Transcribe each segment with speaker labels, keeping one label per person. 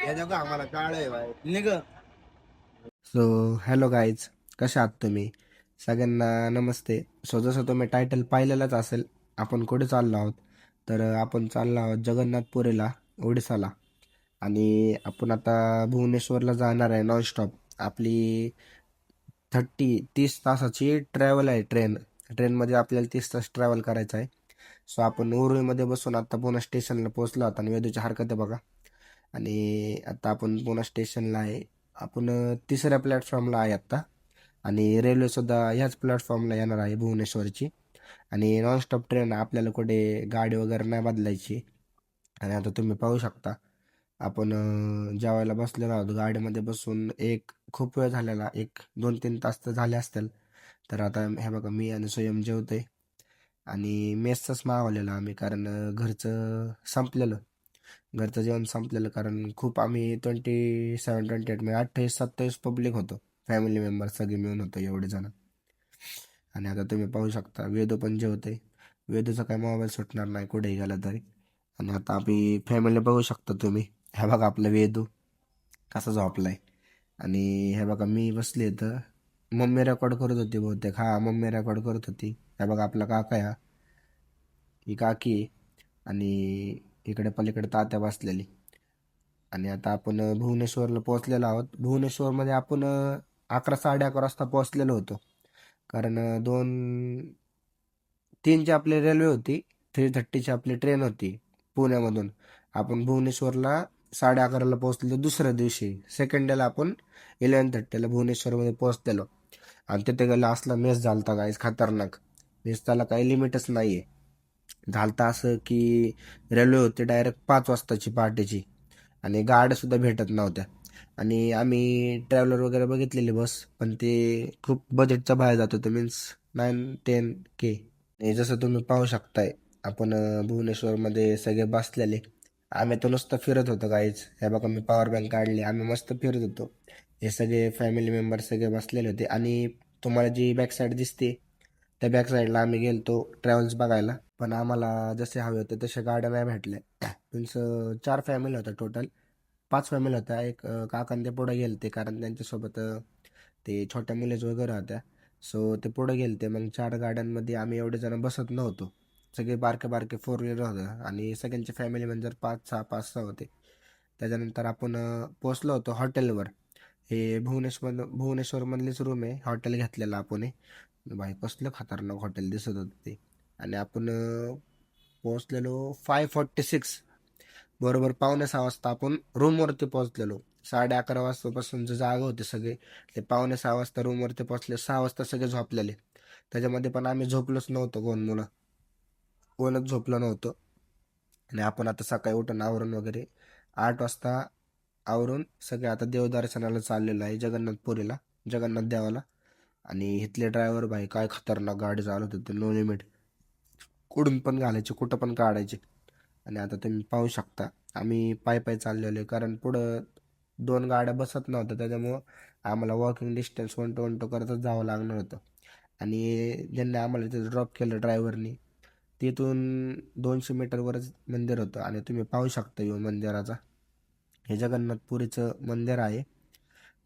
Speaker 1: आम्हाला काळ आहे बाय निघ.
Speaker 2: सो हॅलो गाईज, कशा आहात तुम्ही? सगळ्यांना नमस्ते. सो जसं तुम्ही टायटल पाहिलेलंच असेल, आपण कुठे चाललो आहोत? तर आपण चाललो आहोत जगन्नाथपुरीला, ओडिसाला. आणि आपण आता भुवनेश्वरला जाणार आहे नॉनस्टॉप. आपली 30 तासाची ट्रॅव्हल आहे. ट्रेनमध्ये आपल्याला 30 तास ट्रॅव्हल करायचं आहे. सो आपण उरुळीमध्ये बसून आता पुणे स्टेशनला पोहोचलो आहोत आणि वेदूची हरकत आहे बघा. आणि आता आपण पुणे स्टेशनला आहे. आपण तिसऱ्या प्लॅटफॉर्मला आहे आत्ता. आणि रेल्वेसुद्धा ह्याच प्लॅटफॉर्मला येणार आहे भुवनेश्वरची. आणि नॉनस्टॉप ट्रेन, आपल्याला कुठे गाडी वगैरे नाही बदलायची. आणि आता तुम्ही पाहू शकता, आपण जेवायला बसलेलो आहोत गाडीमध्ये बसून. खूप वेळ झालेला, 1-2-3 तास तर झाले असतील. तर आता हे बघा, मी आणि स्वयं जेवतोय. आणि मेसचंच मागवलेलं आम्ही, कारण घरचं जेवण संपलेलं. कारण खूप आम्ही 27-28 म्हणजे 28-27 पब्लिक होतो. फॅमिली मेंबर सगळे मिळून होतो, एवढे जण. आणि आता तुम्ही पाहू शकता, वेदू पण जेवतोय. वेदूचा काय मोबाईल सुटणार नाही कुठेही गेला तरी. आणि आता आपली फॅमिली बघू शकता तुम्ही. हे बघा आपलं वेदू कसा झोपलाय. आणि हे बघा मी बसले तर मम्मी रेकॉर्ड करत होती बहुतेक. हा, मम्मी रेकॉर्ड करत होती. हे बघा आपला काका, ही काकी आहे. आणि इकडे पलीकडे तात्या बसलेली. आणि आता आपण भुवनेश्वरला पोहोचलेलो आहोत. भुवनेश्वरमध्ये आपण 11-11:30 वाजता पोहोचलेलो होतो. कारण 2-3ची आपली रेल्वे होती, 3:30ची आपली ट्रेन होती पुण्यामधून. आपण भुवनेश्वरला 11:30ला पोहोचलेलो दुसऱ्या दिवशी. सेकंड डेला आपण 11:30ला भुवनेश्वरमध्ये पोहोचलेलो. आणि तिथे गेला असला मेस झालता गाईस, खतरनाक मेस. त्याला काही लिमिटच नाही आहे. झालता असं की रेल्वे होती डायरेक्ट 5 वाजताची पहाटेची, आणि गाड्या सुद्धा भेटत नव्हत्या. आणि आम्ही ट्रॅव्हलर वगैरे बघितलेली बस, पण ते खूप बजेटच्या बाहेर जात होतं. Means 9-10K. आणि जसं तुम्ही पाहू शकताय, आपण भुवनेश्वरमध्ये सगळे बसलेले. आम्ही तर नुसतं फिरत होतो गाईज. हे बघा मी पॉवर बँक काढली, आम्ही मस्त फिरत होतो. हे सगळे फॅमिली मेंबर सगळे बसलेले होते. आणि तुम्हाला जी बॅक साईड दिसते, त्या बॅक साईडला आम्ही गेलतो ट्रॅव्हल्स बघायला. पण आम्हाला जसे हवे होते तसे गाड्या नाही भेटल्या. मीन्स 4 फॅमिली होत्या टोटल. 5 फॅमिली होत्या. एक काकांते ते पुढे गेलते, कारण त्यांच्यासोबत ते छोट्या मुलीच वगैरे होत्या. सो ते पुढे गेलते. मग 4 गाड्यांमध्ये आम्ही एवढे जण बसत नव्हतो. सगळे बारके बारके 4 व्हीलर होते. आणि सगळ्यांची फॅमिली म्हणजे 5-6 होते. त्याच्यानंतर आपण पोचलो होतो हॉटेलवर. हे भुवनेश्वरमधलीच रूम आहे, हॉटेल घेतलेलं आपण हे. भाई कसलं खतरनाक हॉटेल दिसत होतं ते. आणि आपण पोहोचलेलो 5:46, बरोबर 5:45 वाजता आपण रूमवरती पोहोचलेलो. 11:30 वाजतापासून जे जागा होते सगळे, ते 5:45 वाजता रूमवरती पोहोचले. 6 वाजता सगळे झोपलेले. त्याच्यामध्ये पण आम्ही झोपलोच नव्हतो, कोणच झोपलं नव्हतं. आणि आपण आता सकाळी उठून आवरून वगैरे 8 वाजता आवरून सगळे आता देवदर्शनाला चाललेलो आहे, जगन्नाथ देवाला. आणि इथले ड्रायव्हर भाई काय खतरनाक गाडी चालवत होते, नो लिमिट. कुठून पण घालायचे, कुठं पण काढायचे. आणि आता तुम्ही पाहू शकता, आम्ही पाय पाय चाललेलो आहे, कारण पुढं 2 गाड्या बसत नव्हत्या. त्याच्यामुळं आम्हाला वॉकिंग डिस्टन्स 1-2 करतच जावं लागणार होतं. आणि ज्यांनी आम्हाला तिथं ड्रॉप केलं ड्रायव्हरनी, तिथून 200 मीटरवरच मंदिर होतं. आणि तुम्ही पाहू शकता यो मंदिराचा, हे जगन्नाथपुरीचं मंदिर आहे.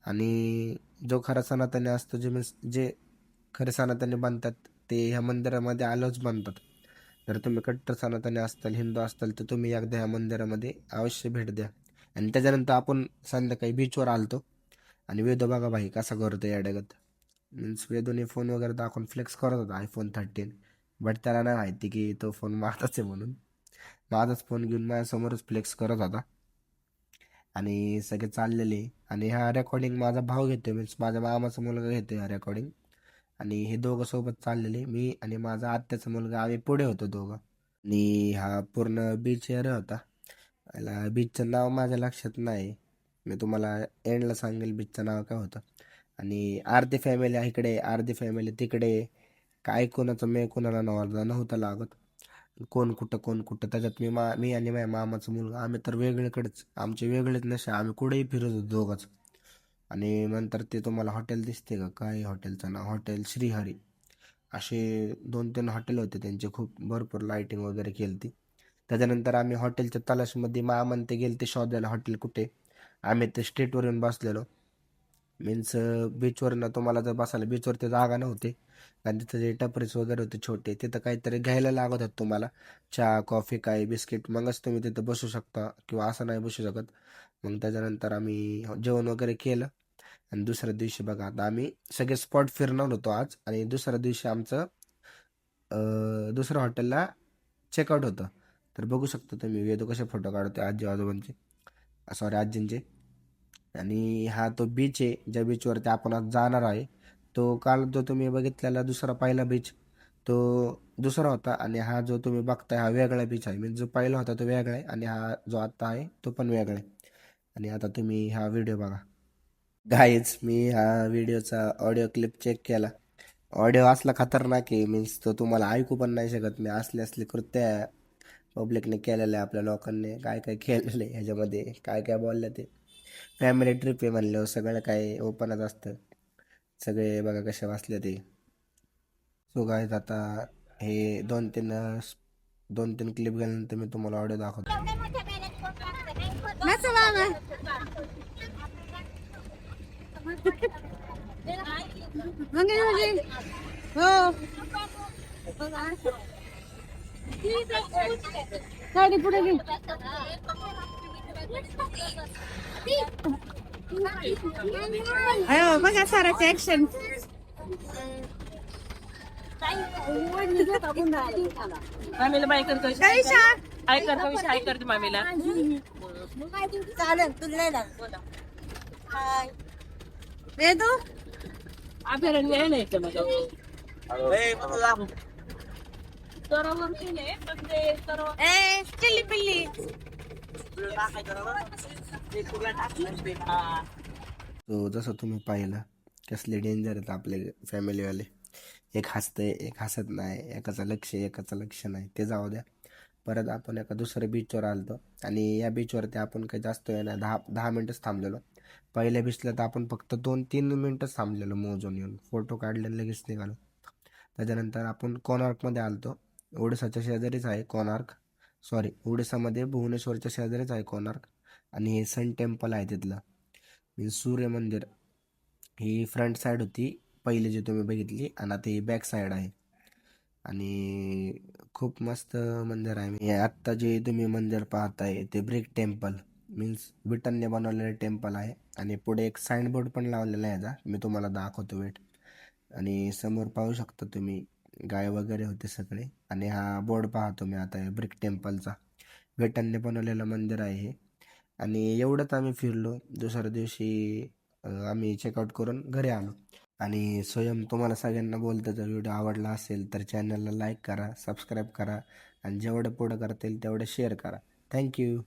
Speaker 2: आणि जो खरा सनातनी असतो, जे खरे सनातनी बनतात, ते ह्या मंदिरामध्ये आलोच बनतात. जर तुम्ही कट्टर सनातनी असताल, हिंदू असताल, तर तुम्ही एकदा ह्या मंदिरामध्ये अवश्य भेट द्या. आणि त्याच्यानंतर आपण संध्याकाळी बीचवर आलतो. आणि वेदू बघा भाई कसा करतो याडगत. मीन्स वेदूने फोन वगैरे दाखवून फ्लेक्स करत होता, iPhone 13. बट त्याला नाही माहिती की तो फोन माझाच आहे म्हणून. माझाच फोन घेऊन माझ्यासमोरच फ्लेक्स करत होता. आणि सगळे चाललेले. आणि हा रेकॉर्डिंग माझा भाऊ घेतोय, मीन्स माझ्या मामाचा मुलगा घेतोय हा रेकॉर्डिंग. आणि हे दोघं सोबत चाललेले, मी आणि माझा आत्याचा मुलगा, आम्ही पुढे होतो दोघं. आणि हा पूर्ण बीच एरिया होता. याला बीचचं नाव माझ्या लक्षात नाही, मी तुम्हाला एंडला सांगेल बीचचं नाव काय होतं. आणि अर्धी फॅमिली इकडे, अर्धी फॅमिली तिकडे. काय कोणाचं कोणाला नव्हतं लागत. कोण कुठं त्याच्यात मी आणि माझ्या मामाचा मुलगा, आम्ही तर वेगळीकडेच, आमचे वेगळेच नशे, आम्ही कुठेही फिरत होतो दोघंच. आणि नंतर ते तुम्हाला हॉटेल दिसते का, काय हॉटेलचं नाव, हॉटेल श्रीहरी. असे 2-3 हॉटेल होते त्यांचे, खूप भरपूर लाईटिंग वगैरे केली ती. त्याच्यानंतर आम्ही हॉटेलच्या तलाशमध्ये, मामान ते गेले ते शोधायला हॉटेल कुठे. आम्ही ते स्ट्रीटवर येऊन बसलेलो. मीन्स बीचवरनं तुम्हाला जर बसायला बीचवरती जागा नव्हती, कारण तिथं जे टपरीज वगैरे होते छोटे, तिथं काहीतरी घ्यायला लागत होतं तुम्हाला, चहा कॉफी काय बिस्किट, मगच तुम्ही तिथं बसू शकता किंवा असं नाही बसू शकत. मग त्याच्यानंतर आम्ही जेवण वगैरे केलं आणि दुसऱ्या दिवशी बघा आता आम्ही सगळे स्पॉट फिरणार होतो आज, आणि दुसऱ्या दिवशी आमचं दुसऱ्या हॉटेलला चेकआउट होतं. तर बघू शकता तुम्ही वेदू कसे फोटो काढतो आजी आजोबांचे, सॉरी आजींचे. आणि हा तो बीच आहे ज्या बीचवरती आपण आज जाणार आहे. तो काल जो तुम्ही बघितलेला दुसरा पहिला बीच, तो दुसरा होता, आणि हा जो तुम्ही बघताय हा वेगळा बीच आहे. म्हणजे जो पहिला होता तो वेगळा आहे, आणि हा जो आता आहे तो पण वेगळा आहे. आणि आता तुम्ही हा व्हिडिओ बघा. गाईज, मी हा व्हिडिओचा ऑडिओ क्लिप चेक केला. ऑडिओ असला खतरनाक आहे, मीन्स तो तुम्हाला ऐकू पण नाही शकत. मी असले असले कृत्य पब्लिकने केलेलं आहे, आपल्या लोकांनी काय काय केलेलं आहे ह्याच्यामध्ये, काय काय बोललं ते. फॅमिली ट्रिप आहे म्हणल्यावर सगळं काय ओपनच असतं. सगळे बघा कसे वाचले ते. सो गाईज, आता हे दोन तीन क्लिप गेल्यानंतर मी तुम्हाला ऑडिओ दाखवतो.
Speaker 3: nasıl ama? Hangi yolu? हो. गाडी पुढे घे. अयो बघा साराचे ऍक्शन.
Speaker 4: मामीला बाय करतो
Speaker 3: काय शा?
Speaker 4: हाय करतो हाय करतो मामीला
Speaker 3: चालेल तुला नाही लागत. बोला. हाय. वेदू?
Speaker 4: अभयारण्य नाही का माझ्या सरोवर नाही पण ते सरोवर
Speaker 3: ए चिल्ली पिल्ली.
Speaker 2: तो जसं तुम्ही पाहिलं कसले डेंजर आहेत आपले फॅमिलीवाले. एक हसतंय एक हसत नाही, एकाचं लक्ष नाही, ते जाऊ द्या. परत आपण एका दुसऱ्या बीचवर आलतो, आणि या बीचवरती आपण काही जास्त वेळ नाही, 10 मिनटच थांबलेलो. पहिल्या बीचला तर आपण फक्त 2-3 मिनटच थांबलेलो, मोजून येऊन फोटो काढले आणि लगेच निघालो. त्याच्यानंतर आपण कोणार्कमध्ये आलतो. ओडिसाच्या शेजारीच आहे कोणार्क, सॉरी ओडिसामध्ये भुवनेश्वरच्या शेजारीच आहे कोणार्क. आणि हे सन टेम्पल आहे तिथलं, मीन्स सूर्य मंदिर. ही फ्रंट साईड होती पहिली जी तुम्ही बघितली, आणि आता ही बॅक साईड आहे. आणि खूप मस्त मंदिर आहे. हे आत्ता जे तुम्ही मंदिर पाहताय ते ब्रिक टेम्पल, मीन्स विटांनी बनवलेलं टेम्पल आहे. आणि पुढे एक साईनबोर्ड पण लावलेला आहे याचा, मी तुम्हाला दाखवतो वेट. आणि समोर पाहू शकता तुम्ही गाय वगैरे होते सगळे. आणि हा बोर्ड पहा तुम्ही आता ब्रिक टेम्पलचा, विटांनी बनवलेलं मंदिर आहे हे. आणि एवढंच आम्ही फिरलो. दुसऱ्या दिवशी आम्ही चेकआउट करून घरी आलो. आणि स्वयं तुम्हाला सगळ्यांना बोलतो, जर व्हिडिओ आवडला असेल तर चॅनलला लाईक करा, सबस्क्राईब करा, आणि जेवढं पुढं करता येईल तेवढं शेअर करा. थँक्यू.